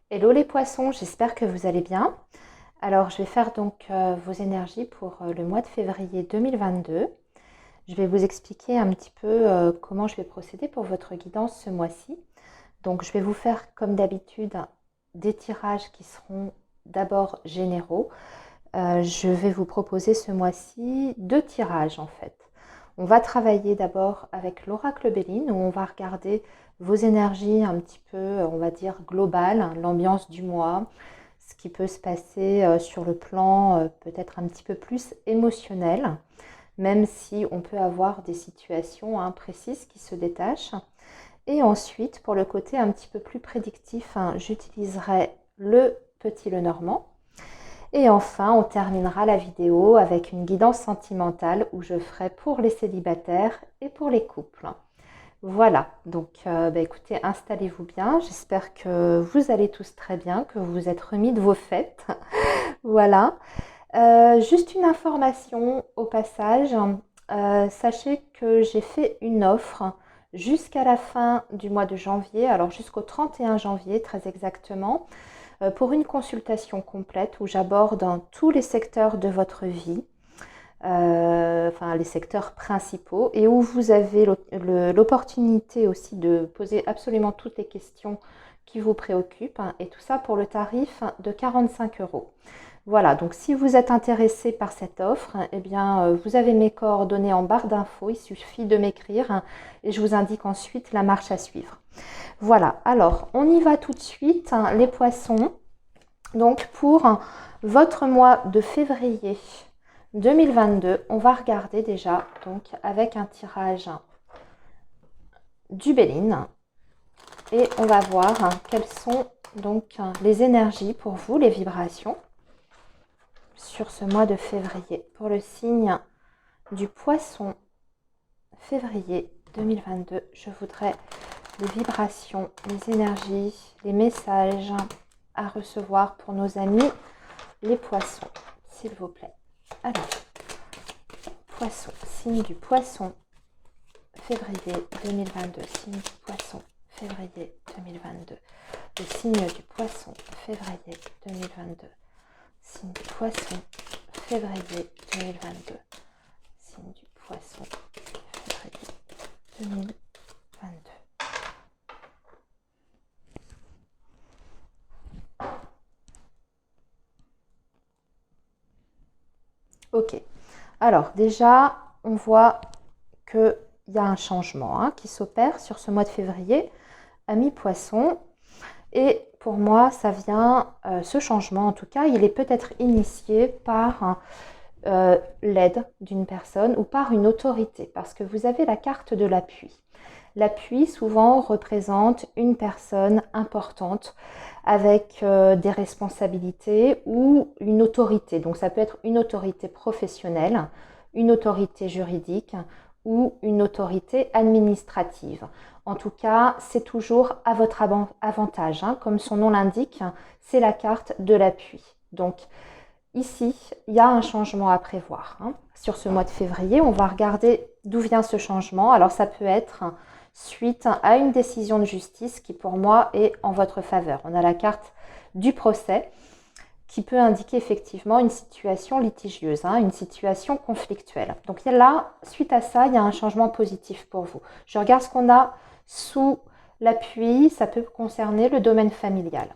Hello les poissons, j'espère que vous allez bien. Alors, je vais faire donc vos énergies pour le mois de février 2022. Je vais vous expliquer un petit peu comment je vais procéder pour votre guidance ce mois-ci. Donc, je vais vous faire comme d'habitude des tirages qui seront d'abord généraux. Je vais vous proposer ce mois-ci deux tirages en fait. On va travailler d'abord avec l'oracle Béline où on va regarder vos énergies un petit peu, on va dire, globales, l'ambiance du mois, ce qui peut se passer sur le plan peut-être un petit peu plus émotionnel, même si on peut avoir des situations précises qui se détachent. Et ensuite, pour le côté un petit peu plus prédictif, j'utiliserai le petit Lenormand. Et enfin, on terminera la vidéo avec une guidance sentimentale où je ferai pour les célibataires et pour les couples. Voilà, donc écoutez, installez-vous bien. J'espère que vous allez tous très bien, que vous vous êtes remis de vos fêtes. Voilà. Juste une information au passage. Sachez que j'ai fait une offre jusqu'à la fin du mois de janvier, alors jusqu'au 31 janvier très exactement, pour une consultation complète où j'aborde tous les secteurs de votre vie, enfin les secteurs principaux, et où vous avez l'opportunité aussi de poser absolument toutes les questions qui vous préoccupent, et tout ça pour le tarif de 45 euros. Voilà, donc si vous êtes intéressé par cette offre, eh bien, vous avez mes coordonnées en barre d'infos, il suffit de m'écrire et je vous indique ensuite la marche à suivre. Voilà, alors on y va tout de suite, les poissons. Donc pour votre mois de février 2022, on va regarder déjà donc avec un tirage du Béline et on va voir quelles sont donc les énergies pour vous, les vibrations sur ce mois de février. Pour le signe du Poisson, février 2022, je voudrais les vibrations, les énergies, les messages à recevoir pour nos amis les poissons, s'il vous plaît. Alors, Poisson, signe du Poisson, février 2022, signe du Poisson, février 2022. Le signe du Poisson, février 2022. Signe du Poisson, février 2022. Signe du Poisson, février 2022. Ok. Alors déjà, on voit qu'il y a un changement qui s'opère sur ce mois de février, ami Poisson. Et pour moi, ça vient, ce changement en tout cas, il est peut-être initié par l'aide d'une personne ou par une autorité, parce que vous avez la carte de l'appui. L'appui souvent représente une personne importante avec des responsabilités ou une autorité. Donc ça peut être une autorité professionnelle, une autorité juridique ou une autorité administrative. En tout cas, c'est toujours à votre avantage. Comme son nom l'indique, c'est la carte de l'appui. Donc ici, il y a un changement à prévoir. Sur ce mois de février, on va regarder d'où vient ce changement. Alors ça peut être suite à une décision de justice qui pour moi est en votre faveur. On a la carte du procès qui peut indiquer effectivement une situation litigieuse, une situation conflictuelle. Donc là, suite à ça, il y a un changement positif pour vous. Je regarde ce qu'on a sous l'appui, ça peut concerner le domaine familial.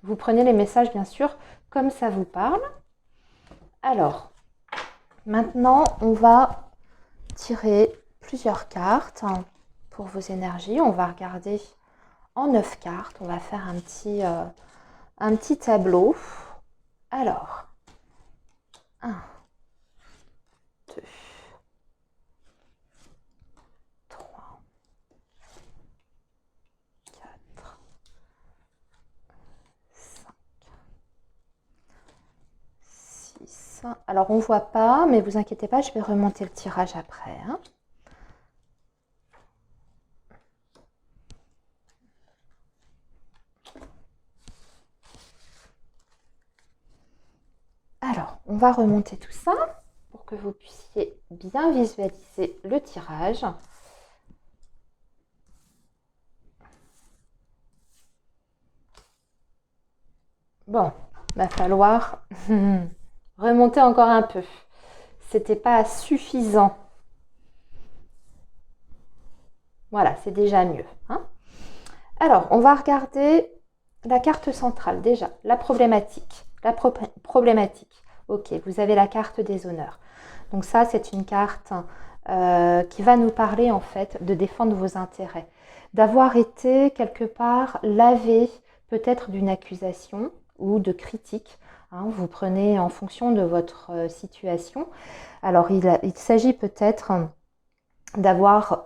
Vous prenez les messages bien sûr comme ça vous parle. Alors, maintenant, on va tirer plusieurs cartes pour vos énergies. On va regarder en 9 cartes. On va faire un petit tableau. Alors, 1, 2, 3, 4, 5, 6. Alors, on ne voit pas, mais vous inquiétez pas, je vais remonter le tirage après. Alors, on va remonter tout ça pour que vous puissiez bien visualiser le tirage. Bon, va falloir remonter encore un peu. C'était pas suffisant. Voilà, c'est déjà mieux. Hein. Alors, on va regarder la carte centrale déjà, la problématique. Problématique. Ok, vous avez la carte des honneurs. Donc ça, c'est une carte qui va nous parler en fait de défendre vos intérêts. D'avoir été quelque part lavé peut-être d'une accusation ou de critique. Hein, vous prenez en fonction de votre situation. Alors, il s'agit peut-être d'avoir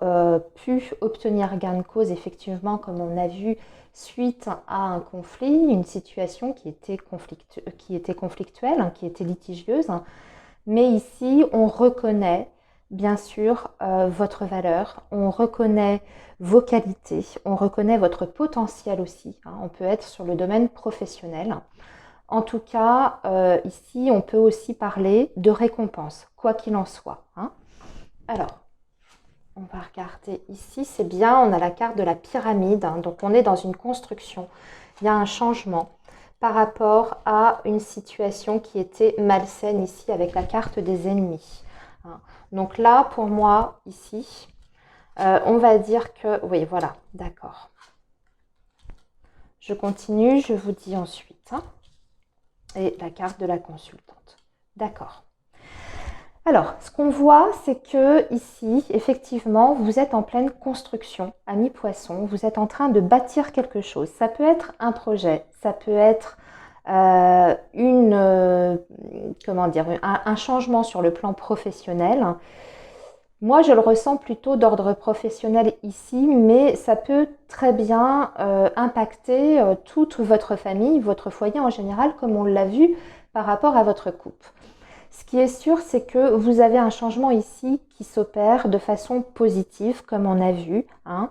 pu obtenir gain de cause, effectivement, comme on a vu, suite à un conflit, une situation qui était conflictuelle, qui était litigieuse. Mais ici, on reconnaît, bien sûr, votre valeur, on reconnaît vos qualités, on reconnaît votre potentiel aussi. Hein. On peut être sur le domaine professionnel. En tout cas, ici, on peut aussi parler de récompense, quoi qu'il en soit. Hein. Alors, on va regarder ici, c'est bien, on a la carte de la pyramide, hein, donc on est dans une construction. Il y a un changement par rapport à une situation qui était malsaine ici avec la carte des ennemis. Hein. Donc là, pour moi, ici, on va dire que... Oui, voilà, d'accord. Je continue, je vous dis ensuite. Hein, et la carte de la consultante. D'accord. Alors, ce qu'on voit, c'est que ici, effectivement, vous êtes en pleine construction, amis poissons. Vous êtes en train de bâtir quelque chose. Ça peut être un projet, ça peut être un changement sur le plan professionnel. Moi, je le ressens plutôt d'ordre professionnel ici, mais ça peut très bien impacter toute votre famille, votre foyer en général, comme on l'a vu par rapport à votre couple. Ce qui est sûr, c'est que vous avez un changement ici qui s'opère de façon positive, comme on a vu. Hein.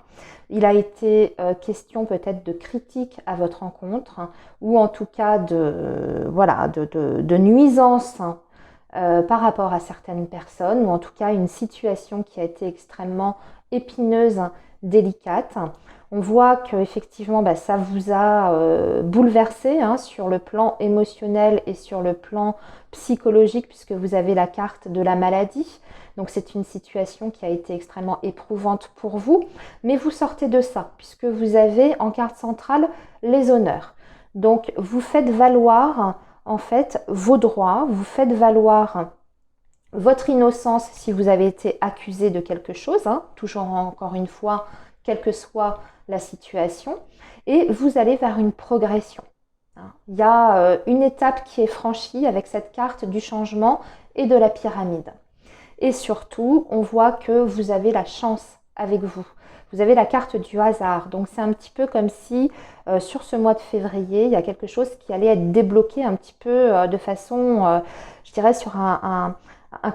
Il a été question peut-être de critique à votre rencontre, hein, ou en tout cas de nuisance par rapport à certaines personnes, ou en tout cas une situation qui a été extrêmement épineuse, délicate. On voit qu'effectivement, ça vous a bouleversé hein, sur le plan émotionnel et sur le plan psychologique, puisque vous avez la carte de la maladie. Donc c'est une situation qui a été extrêmement éprouvante pour vous, mais vous sortez de ça, puisque vous avez en carte centrale les honneurs. Donc vous faites valoir en fait vos droits, vous faites valoir votre innocence si vous avez été accusé de quelque chose, hein, toujours encore une fois, quelle que soit la situation, et vous allez vers une progression. Il y a une étape qui est franchie avec cette carte du changement et de la pyramide. Et surtout, on voit que vous avez la chance avec vous. Vous avez la carte du hasard. Donc c'est un petit peu comme si sur ce mois de février, il y a quelque chose qui allait être débloqué un petit peu de façon, je dirais, sur un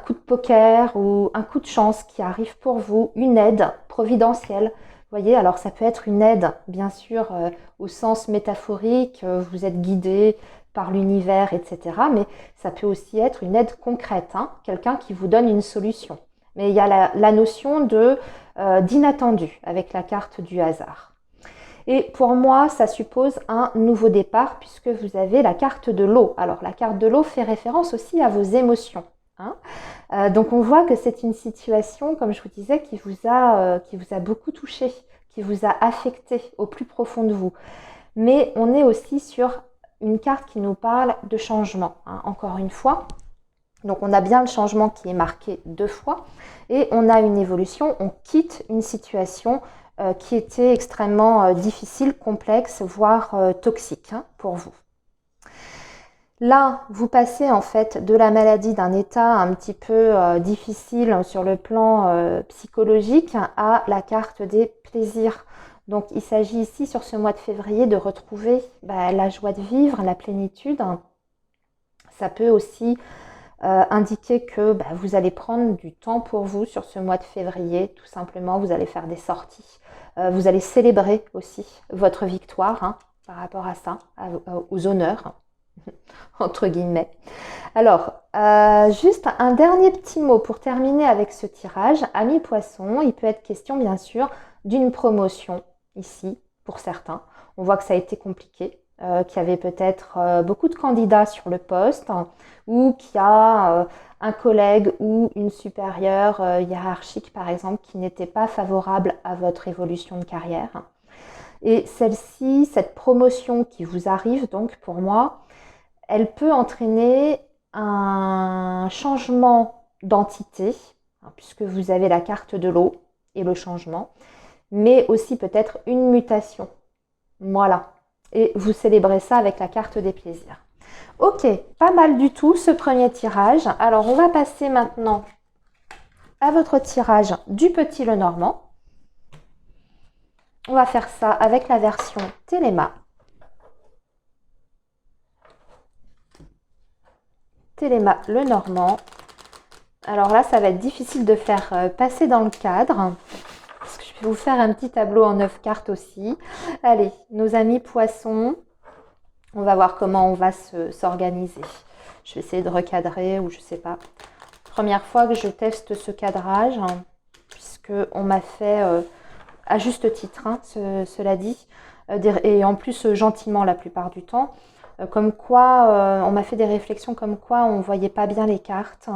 coup de poker ou un coup de chance qui arrive pour vous, une aide providentielle. Vous voyez, alors ça peut être une aide, bien sûr, au sens métaphorique, vous êtes guidé par l'univers, etc. Mais ça peut aussi être une aide concrète, hein, quelqu'un qui vous donne une solution. Mais il y a la notion d'inattendu avec la carte du hasard. Et pour moi, ça suppose un nouveau départ puisque vous avez la carte de l'eau. Alors la carte de l'eau fait référence aussi à vos émotions. Hein. Donc on voit que c'est une situation, comme je vous disais, qui vous a beaucoup touché, qui vous a affecté au plus profond de vous. Mais on est aussi sur une carte qui nous parle de changement, hein, encore une fois. Donc on a bien le changement qui est marqué 2 fois et on a une évolution, on quitte une situation qui était extrêmement difficile, complexe, voire toxique hein, pour vous. Là, vous passez en fait de la maladie d'un état un petit peu difficile sur le plan psychologique à la carte des plaisirs. Donc il s'agit ici sur ce mois de février de retrouver la joie de vivre, la plénitude. Ça peut aussi indiquer que vous allez prendre du temps pour vous sur ce mois de février. Tout simplement, vous allez faire des sorties. Vous allez célébrer aussi votre victoire hein, par rapport à ça, aux honneurs. Entre guillemets. Alors, juste un dernier petit mot pour terminer avec ce tirage. Amis poissons, il peut être question bien sûr d'une promotion ici pour certains. On voit que ça a été compliqué qu'il y avait peut-être beaucoup de candidats sur le poste, ou qu'il y a un collègue ou une supérieure hiérarchique, par exemple, qui n'était pas favorable à votre évolution de carrière. Et celle-ci, cette promotion qui vous arrive, donc pour moi, elle peut entraîner un changement d'entité, puisque vous avez la carte de l'eau et le changement, mais aussi peut-être une mutation. Voilà. Et vous célébrez ça avec la carte des plaisirs. Ok, pas mal du tout ce premier tirage. Alors, on va passer maintenant à votre tirage du Petit Lenormand. On va faire ça avec la version Téléma. Téléma Lenormand. Alors là, ça va être difficile de faire passer dans le cadre. Parce que je vais vous faire un petit tableau en 9 cartes aussi. Allez, nos amis poissons. On va voir comment on va s'organiser. Je vais essayer de recadrer ou je sais pas. Première fois que je teste ce cadrage, puisque on m'a fait, à juste titre, cela dit, et en plus gentiment la plupart du temps, comme quoi on m'a fait des réflexions comme quoi on ne voyait pas bien les cartes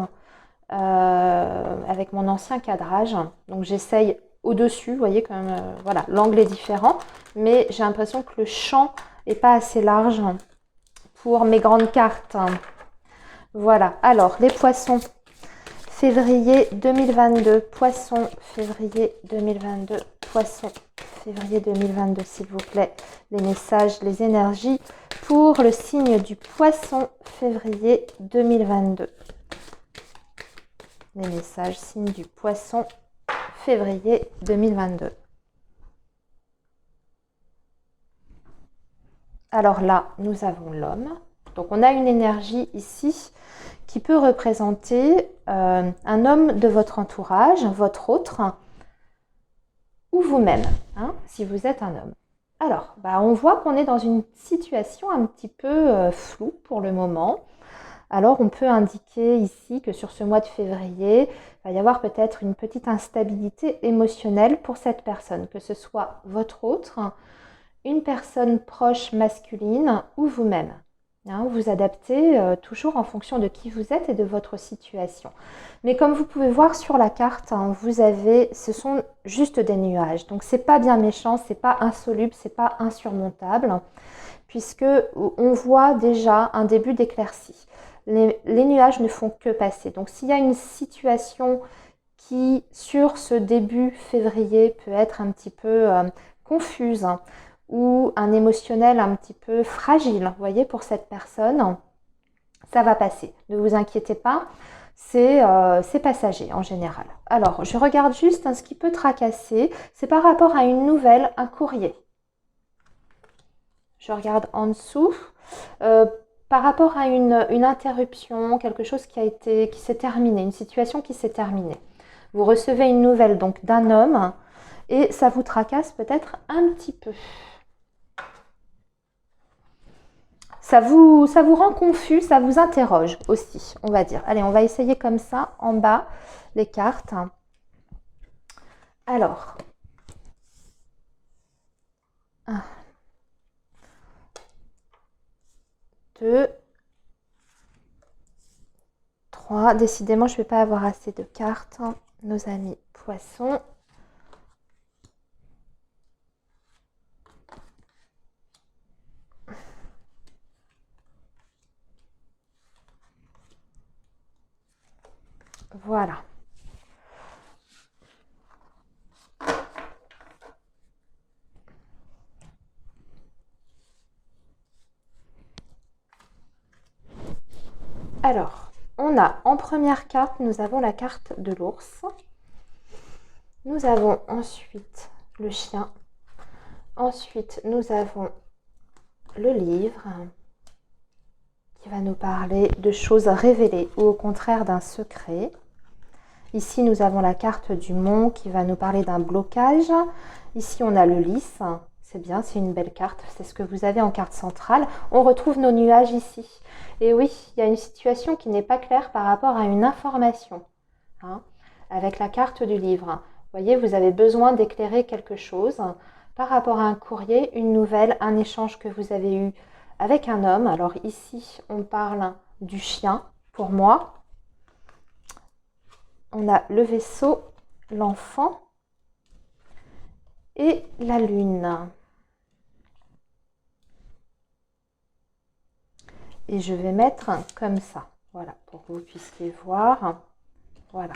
avec mon ancien cadrage. Donc j'essaye au-dessus, vous voyez quand même, voilà, l'angle est différent, mais j'ai l'impression que le champ n'est pas assez large pour mes grandes cartes. Voilà, alors les poissons, février 2022, poissons, février 2022, poissons, février 2022, s'il vous plaît, les messages, les énergies pour le signe du poisson, février 2022. Les messages, signe du poisson, février 2022. Alors là, nous avons l'homme. Donc on a une énergie ici qui peut représenter un homme de votre entourage, votre autre, ou vous-même, si vous êtes un homme. Alors, on voit qu'on est dans une situation un petit peu floue pour le moment. Alors, on peut indiquer ici que sur ce mois de février, il va y avoir peut-être une petite instabilité émotionnelle pour cette personne, que ce soit votre autre, une personne proche masculine ou vous-même. Vous adaptez toujours en fonction de qui vous êtes et de votre situation. Mais comme vous pouvez voir sur la carte, ce sont juste des nuages. Donc c'est pas bien méchant, c'est pas insoluble, c'est pas insurmontable, puisque on voit déjà un début d'éclaircie. Les nuages ne font que passer. Donc s'il y a une situation qui, sur ce début février, peut être un petit peu confuse, ou un émotionnel un petit peu fragile, vous voyez, pour cette personne, ça va passer. Ne vous inquiétez pas, c'est passager en général. Alors, je regarde juste ce qui peut tracasser. C'est par rapport à une nouvelle, un courrier. Je regarde en dessous. Par rapport à une interruption, quelque chose qui s'est terminé, une situation qui s'est terminée. Vous recevez une nouvelle donc d'un homme et ça vous tracasse peut-être un petit peu. Ça vous rend confus, ça vous interroge aussi, on va dire. Allez, on va essayer comme ça, en bas, les cartes. Alors, 1, 2, 3. Décidément, je ne vais pas avoir assez de cartes. Nos amis poissons. Voilà. Alors, on a en première carte, nous avons la carte de l'ours. Nous avons ensuite le chien. Ensuite, nous avons le livre qui va nous parler de choses révélées ou au contraire d'un secret. Ici, nous avons la carte du mont qui va nous parler d'un blocage. Ici, on a le lys. C'est bien, c'est une belle carte. C'est ce que vous avez en carte centrale. On retrouve nos nuages ici. Et oui, il y a une situation qui n'est pas claire par rapport à une information. Avec la carte du livre. Vous voyez, vous avez besoin d'éclairer quelque chose par rapport à un courrier, une nouvelle, un échange que vous avez eu avec un homme. Alors ici, on parle du chien pour moi. On a le vaisseau, l'enfant et la lune. Et je vais mettre comme ça, voilà, pour que vous puissiez voir. Voilà.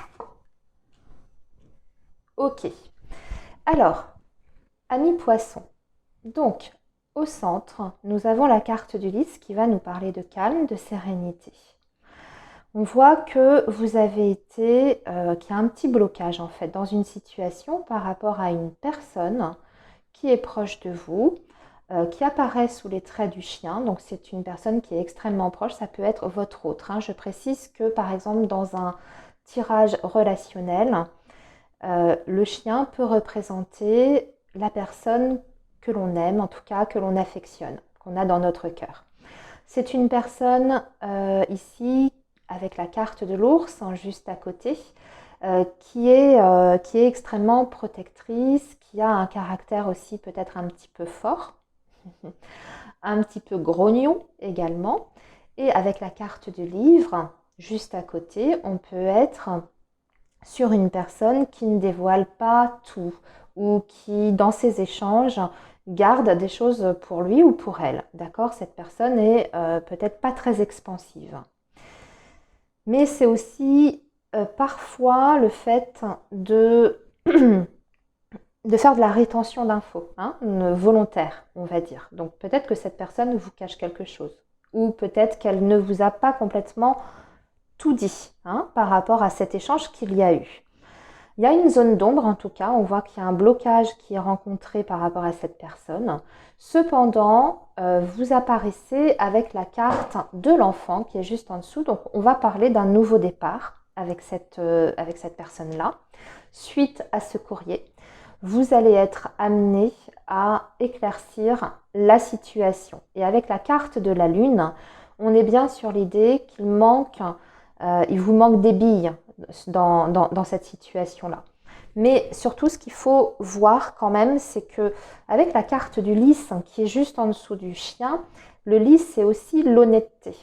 Ok. Alors, amis poissons. Donc, au centre, nous avons la carte du lys qui va nous parler de calme, de sérénité. On voit que vous avez été, qu'il y a un petit blocage en fait dans une situation par rapport à une personne qui est proche de vous, qui apparaît sous les traits du chien. Donc c'est une personne qui est extrêmement proche, ça peut être votre autre. Je précise que par exemple dans un tirage relationnel, le chien peut représenter la personne que l'on aime, en tout cas que l'on affectionne, qu'on a dans notre cœur. C'est une personne ici avec la carte de l'ours juste à côté, qui est extrêmement protectrice, qui a un caractère aussi peut-être un petit peu fort, un petit peu grognon également. Et avec la carte du livre, juste à côté, on peut être sur une personne qui ne dévoile pas tout ou qui, dans ses échanges, garde des choses pour lui ou pour elle. D'accord? Cette personne est peut-être pas très expansive. Mais c'est aussi parfois le fait de, de faire de la rétention d'infos, volontaire, on va dire. Donc peut-être que cette personne vous cache quelque chose. Ou peut-être qu'elle ne vous a pas complètement tout dit par rapport à cet échange qu'il y a eu. Il y a une zone d'ombre en tout cas, on voit qu'il y a un blocage qui est rencontré par rapport à cette personne. Cependant, vous apparaissez avec la carte de l'enfant qui est juste en dessous. Donc on va parler d'un nouveau départ avec cette personne-là. Suite à ce courrier, vous allez être amené à éclaircir la situation. Et avec la carte de la lune, on est bien sur l'idée qu'il vous manque des billes dans cette situation-là. Mais surtout, ce qu'il faut voir quand même, c'est que avec la carte du lys qui est juste en dessous du chien, le lys, c'est aussi l'honnêteté.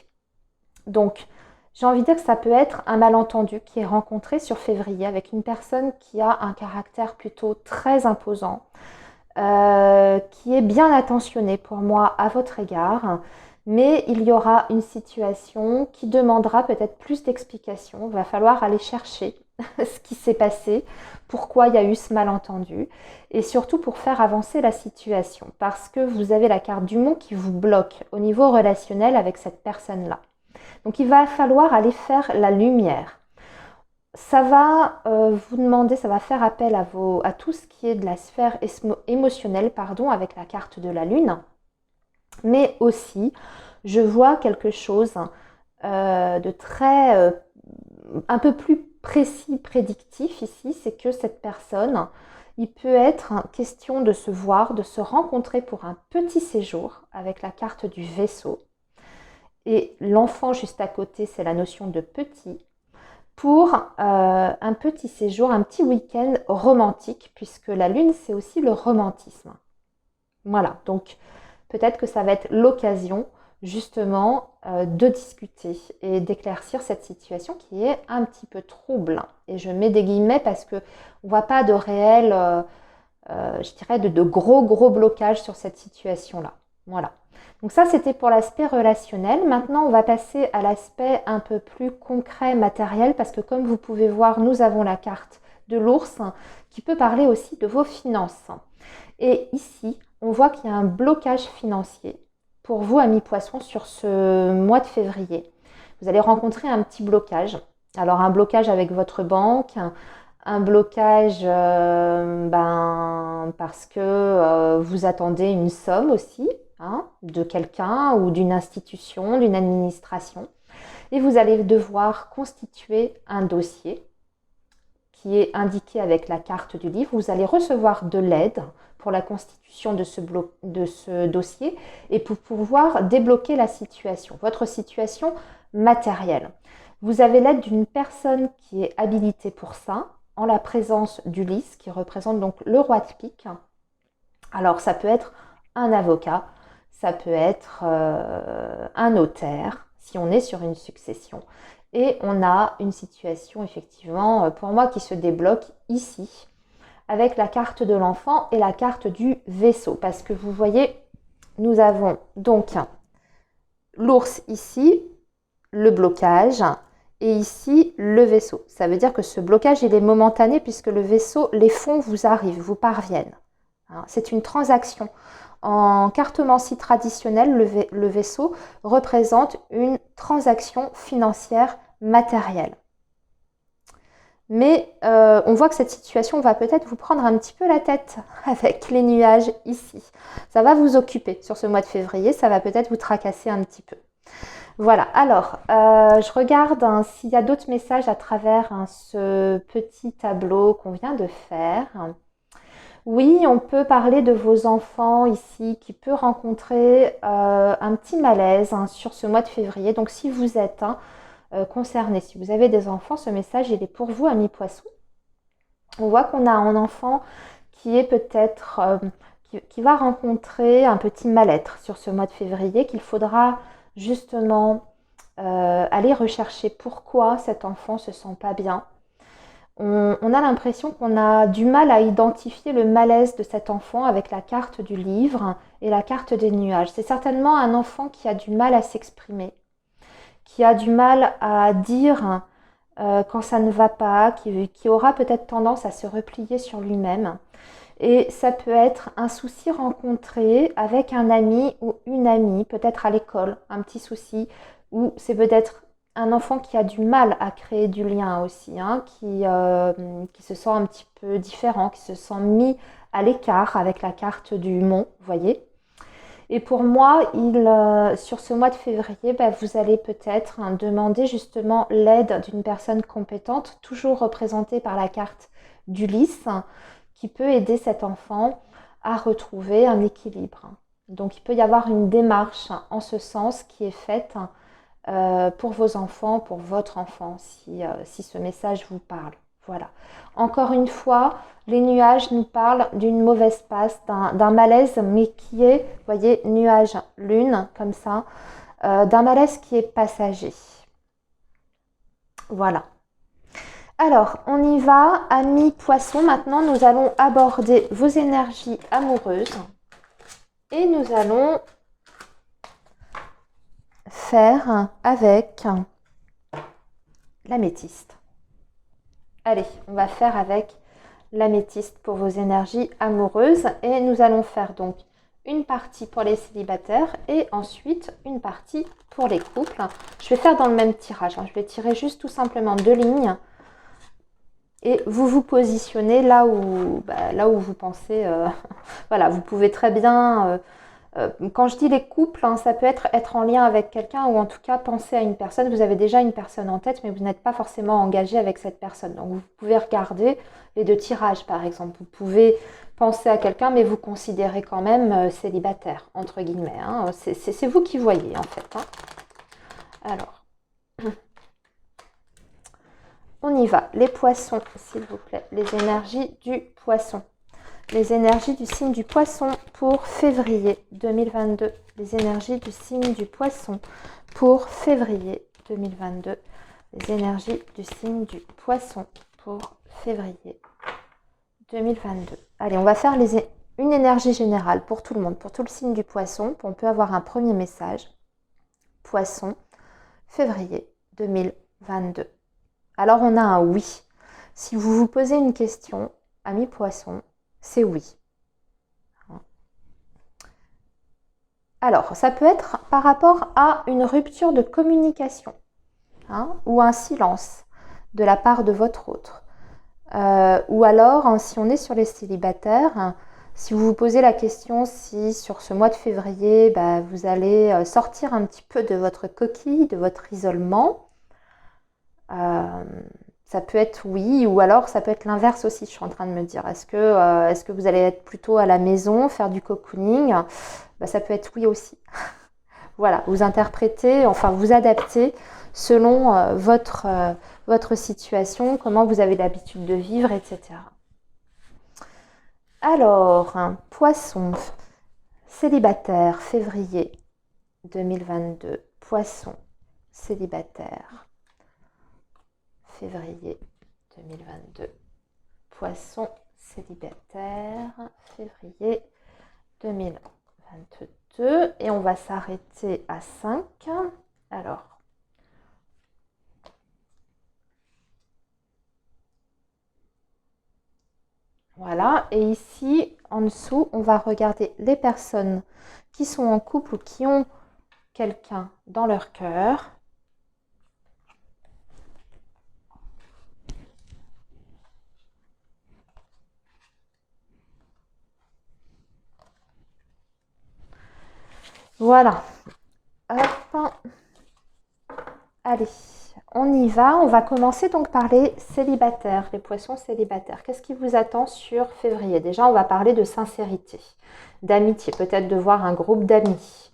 Donc, j'ai envie de dire que ça peut être un malentendu qui est rencontré sur février avec une personne qui a un caractère plutôt très imposant, qui est bien attentionnée pour moi à votre égard. Mais il y aura une situation qui demandera peut-être plus d'explications. Il va falloir aller chercher ce qui s'est passé, pourquoi il y a eu ce malentendu, et surtout pour faire avancer la situation, parce que vous avez la carte du monde qui vous bloque au niveau relationnel avec cette personne-là. Donc il va falloir aller faire la lumière. Ça va vous demander, ça va faire appel à tout ce qui est de la sphère émotionnelle, avec la carte de la lune. Mais aussi, je vois quelque chose de très, un peu plus précis, prédictif ici, c'est que cette personne, il peut être question de se voir, de se rencontrer pour un petit séjour avec la carte du vaisseau. Et l'enfant juste à côté, c'est la notion de petit, pour un petit séjour, un petit week-end romantique, puisque la lune, c'est aussi le romantisme. Voilà, donc peut-être que ça va être l'occasion justement de discuter et d'éclaircir cette situation qui est un petit peu trouble. Et je mets des guillemets parce qu'on ne voit pas de réel, je dirais, de gros blocages sur cette situation-là. Voilà. Donc ça, c'était pour l'aspect relationnel. Maintenant, on va passer à l'aspect un peu plus concret, matériel, parce que comme vous pouvez voir, nous avons la carte de l'ours qui peut parler aussi de vos finances. Et ici, on voit qu'il y a un blocage financier pour vous, amis poissons, sur ce mois de février. Vous allez rencontrer un petit blocage. Alors, un blocage avec votre banque, un blocage parce que vous attendez une somme aussi de quelqu'un ou d'une institution, d'une administration. Et vous allez devoir constituer un dossier qui est indiqué avec la carte du livre. Vous allez recevoir de l'aide pour la constitution de ce dossier et pour pouvoir débloquer la situation, votre situation matérielle. Vous avez l'aide d'une personne qui est habilitée pour ça, en la présence du lys, qui représente donc le roi de pique, Alors, ça peut être un avocat, ça peut être un notaire, si on est sur une succession. Et on a une situation, effectivement, pour moi, qui se débloque ici, avec la carte de l'enfant et la carte du vaisseau. Parce que vous voyez, nous avons donc l'ours ici, le blocage, et ici, le vaisseau. Ça veut dire que ce blocage, il est momentané puisque le vaisseau, les fonds vous arrivent, vous parviennent. C'est une transaction. En cartomancie traditionnelle, le vaisseau représente une transaction financière matérielle. Mais on voit que cette situation va peut-être vous prendre un petit peu la tête avec les nuages ici. Ça va vous occuper sur ce mois de février, ça va peut-être vous tracasser un petit peu. Voilà, alors je regarde s'il y a d'autres messages à travers ce petit tableau qu'on vient de faire. Oui, on peut parler de vos enfants ici qui peut rencontrer un petit malaise sur ce mois de février. Donc si vous êtes concerné, si vous avez des enfants, ce message il est pour vous, amis poissons. On voit qu'on a un enfant qui est peut-être qui va rencontrer un petit mal-être sur ce mois de février, qu'il faudra justement aller rechercher pourquoi cet enfant se sent pas bien. On a l'impression qu'on a du mal à identifier le malaise de cet enfant avec la carte du livre et la carte des nuages. C'est certainement un enfant qui a du mal à s'exprimer, qui a du mal à dire quand ça ne va pas, qui aura peut-être tendance à se replier sur lui-même. Et ça peut être un souci rencontré avec un ami ou une amie, peut-être à l'école, un petit souci, ou c'est peut-être un enfant qui a du mal à créer du lien aussi, qui se sent un petit peu différent, qui se sent mis à l'écart avec la carte du mont, vous voyez. Et pour moi, sur ce mois de février, vous allez peut-être demander justement l'aide d'une personne compétente, toujours représentée par la carte d'Ulysse, qui peut aider cet enfant à retrouver un équilibre. Donc il peut y avoir une démarche en ce sens qui est faite pour vos enfants, pour votre enfant, si ce message vous parle. Voilà. Encore une fois, les nuages nous parlent d'une mauvaise passe, d'un malaise, mais qui est, vous voyez, nuage, lune, comme ça, d'un malaise qui est passager. Voilà. Alors, on y va, amis poissons. Maintenant, nous allons aborder vos énergies amoureuses et nous allons faire avec l'améthyste. Allez, on va faire avec l'améthyste pour vos énergies amoureuses et nous allons faire donc une partie pour les célibataires et ensuite une partie pour les couples. Je vais faire dans le même tirage, je vais tirer juste tout simplement 2 lignes et vous vous positionnez là où vous pensez, voilà, vous pouvez très bien, quand je dis les couples, ça peut être en lien avec quelqu'un ou en tout cas penser à une personne. Vous avez déjà une personne en tête mais vous n'êtes pas forcément engagé avec cette personne. Donc vous pouvez regarder les 2 tirages par exemple. Vous pouvez penser à quelqu'un mais vous considérez quand même célibataire, entre guillemets. C'est vous qui voyez en fait. Alors, on y va. Les poissons, s'il vous plaît. Les énergies du poisson. Les énergies du signe du poisson pour février 2022. Les énergies du signe du poisson pour février 2022. Les énergies du signe du poisson pour février 2022. Allez, on va faire une énergie générale pour tout le monde, pour tout le signe du poisson. On peut avoir un premier message. Poisson, février 2022. Alors, on a un oui. Si vous vous posez une question, amis poissons, c'est oui. Alors, ça peut être par rapport à une rupture de communication ou un silence de la part de votre autre. Ou alors, si on est sur les célibataires, si vous vous posez la question si sur ce mois de février, vous allez sortir un petit peu de votre coquille, de votre isolement, ça peut être oui, ou alors ça peut être l'inverse aussi, je suis en train de me dire. Est-ce que vous allez être plutôt à la maison, faire du cocooning ? Ça peut être oui aussi. Voilà, vous interprétez, enfin vous adaptez selon votre situation, comment vous avez l'habitude de vivre, etc. Alors, Poisson, célibataire, février 2022. Poisson, célibataire, février 2022. Poisson, célibataire, février 2022. Et on va s'arrêter à 5. Alors, voilà, et ici, en dessous, on va regarder les personnes qui sont en couple ou qui ont quelqu'un dans leur cœur. Voilà. Hop. Allez, on y va. On va commencer donc par les célibataires, les poissons célibataires. Qu'est-ce qui vous attend sur février? Déjà, on va parler de sincérité, d'amitié, peut-être de voir un groupe d'amis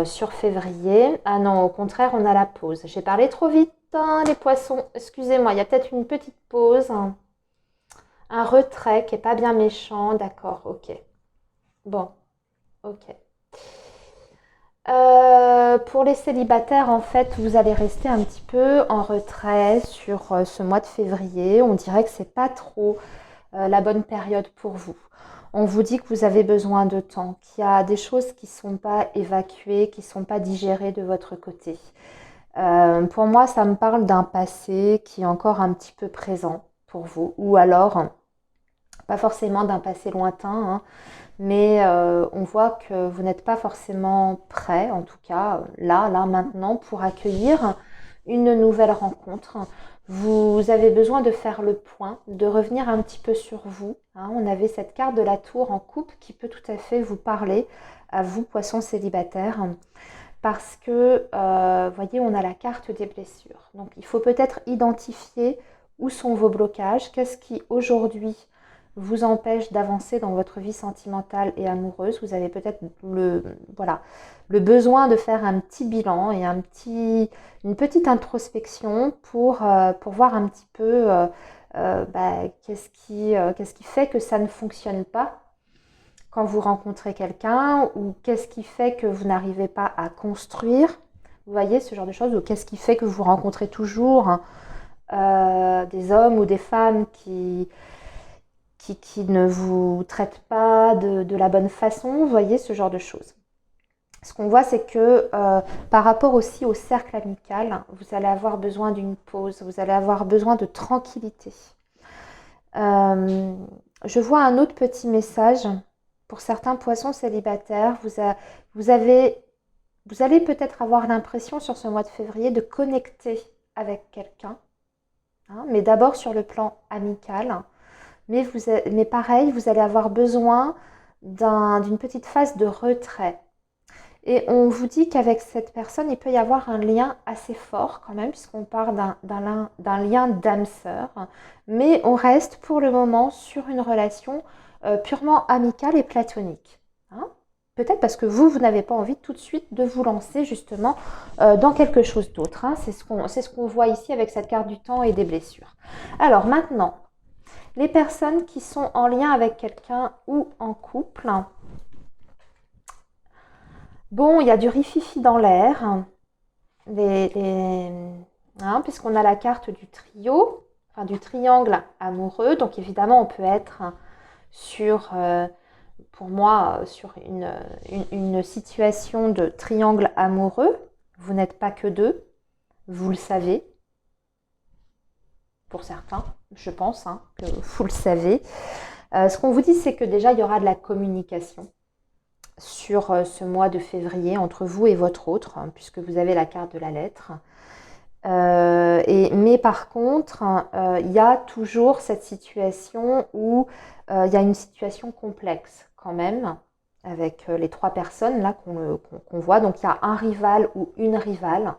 sur février. Ah non, au contraire, on a la pause. J'ai parlé trop vite, hein, les poissons. Excusez-moi, il y a peut-être une petite pause, hein. Un retrait qui n'est pas bien méchant. D'accord, ok. Bon, ok. Pour les célibataires, en fait, vous allez rester un petit peu en retrait sur ce mois de février. On dirait que c'est pas trop la bonne période pour vous. On vous dit que vous avez besoin de temps, qu'il y a des choses qui ne sont pas évacuées, qui ne sont pas digérées de votre côté. Pour moi, ça me parle d'un passé qui est encore un petit peu présent pour vous, ou alors, pas forcément d'un passé lointain, hein, mais on voit que vous n'êtes pas forcément prêt, en tout cas là, maintenant, pour accueillir une nouvelle rencontre. Vous avez besoin de faire le point, de revenir un petit peu sur vous, hein. On avait cette carte de la tour en coupe qui peut tout à fait vous parler, à vous, poissons célibataires, parce que, voyez, on a la carte des blessures. Donc, il faut peut-être identifier où sont vos blocages, qu'est-ce qui aujourd'hui vous empêche d'avancer dans votre vie sentimentale et amoureuse. Vous avez peut-être voilà, le besoin de faire un petit bilan et une petite introspection pour voir un petit peu qu'est-ce qui fait que ça ne fonctionne pas quand vous rencontrez quelqu'un, ou qu'est-ce qui fait que vous n'arrivez pas à construire, vous voyez, ce genre de choses, ou qu'est-ce qui fait que vous rencontrez toujours des hommes ou des femmes qui ne vous traitent pas de la bonne façon, vous voyez, ce genre de choses. Ce qu'on voit, c'est que par rapport aussi au cercle amical, vous allez avoir besoin d'une pause, vous allez avoir besoin de tranquillité. Je vois un autre petit message pour certains poissons célibataires. Vous allez peut-être avoir l'impression sur ce mois de février de connecter avec quelqu'un, hein, mais d'abord sur le plan amical. Mais pareil, vous allez avoir besoin d'une petite phase de retrait. Et on vous dit qu'avec cette personne, il peut y avoir un lien assez fort quand même, puisqu'on parle d'un lien d'âme sœur. Mais on reste pour le moment sur une relation purement amicale et platonique, hein. Peut-être parce que vous n'avez pas envie tout de suite de vous lancer justement dans quelque chose d'autre, hein. C'est ce qu'on voit ici avec cette carte du temps et des blessures. Alors maintenant, les personnes qui sont en lien avec quelqu'un ou en couple. Bon, il y a du rififi dans l'air, puisqu'on a la carte du trio, enfin du triangle amoureux. Donc évidemment, on peut être pour moi, sur une situation de triangle amoureux. Vous n'êtes pas que deux, vous le savez. Pour certains, je pense, hein, que vous le savez. Ce qu'on vous dit, c'est que déjà, il y aura de la communication sur ce mois de février entre vous et votre autre, hein, puisque vous avez la carte de la lettre. Mais par contre, il y a toujours cette situation où il y a une situation complexe quand même, avec les trois personnes là qu'on voit. Donc il y a un rival ou une rivale.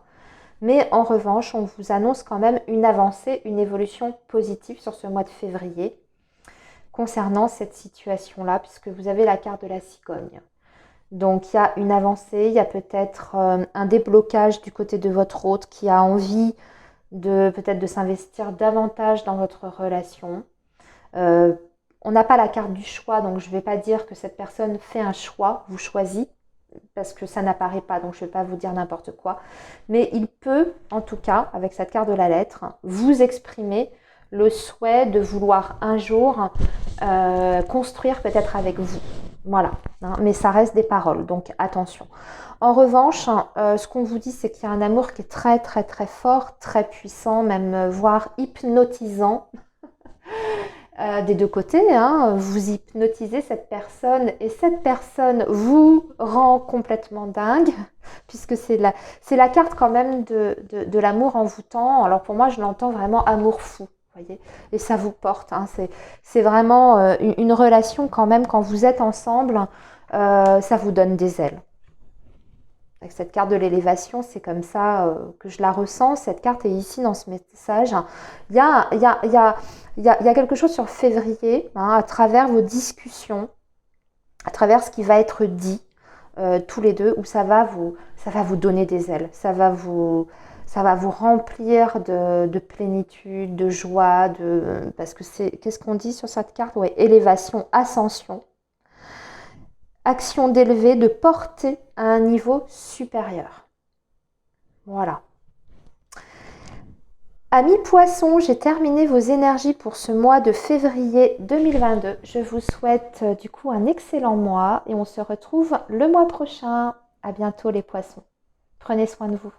Mais en revanche, on vous annonce quand même une avancée, une évolution positive sur ce mois de février concernant cette situation-là, puisque vous avez la carte de la cigogne. Donc il y a une avancée, il y a peut-être un déblocage du côté de votre autre qui a envie peut-être de s'investir davantage dans votre relation. on n'a pas la carte du choix, donc je ne vais pas dire que cette personne fait un choix, vous choisit, parce que ça n'apparaît pas, donc je ne vais pas vous dire n'importe quoi. Mais il peut, en tout cas, avec cette carte de la lettre, vous exprimer le souhait de vouloir un jour construire peut-être avec vous. Voilà, hein, mais ça reste des paroles, donc attention. En revanche, ce qu'on vous dit, c'est qu'il y a un amour qui est très très très fort, très puissant, même voire hypnotisant. Des deux côtés, hein, vous hypnotisez cette personne et cette personne vous rend complètement dingue, puisque c'est la carte quand même de l'amour envoûtant. Alors pour moi, je l'entends vraiment amour fou, voyez, et ça vous porte. Hein, c'est vraiment une relation quand même, quand vous êtes ensemble, ça vous donne des ailes. Avec cette carte de l'élévation, c'est comme ça que je la ressens. Cette carte est ici dans ce message. Il y a quelque chose sur février, hein, à travers vos discussions, à travers ce qui va être dit tous les deux, où ça va vous donner des ailes. Ça va vous remplir de plénitude, de joie, parce que qu'est-ce qu'on dit sur cette carte? Ouais, élévation, ascension. Action d'élever, de porter à un niveau supérieur. Voilà. Amis poissons, j'ai terminé vos énergies pour ce mois de février 2022. Je vous souhaite du coup un excellent mois et on se retrouve le mois prochain. À bientôt les poissons. Prenez soin de vous.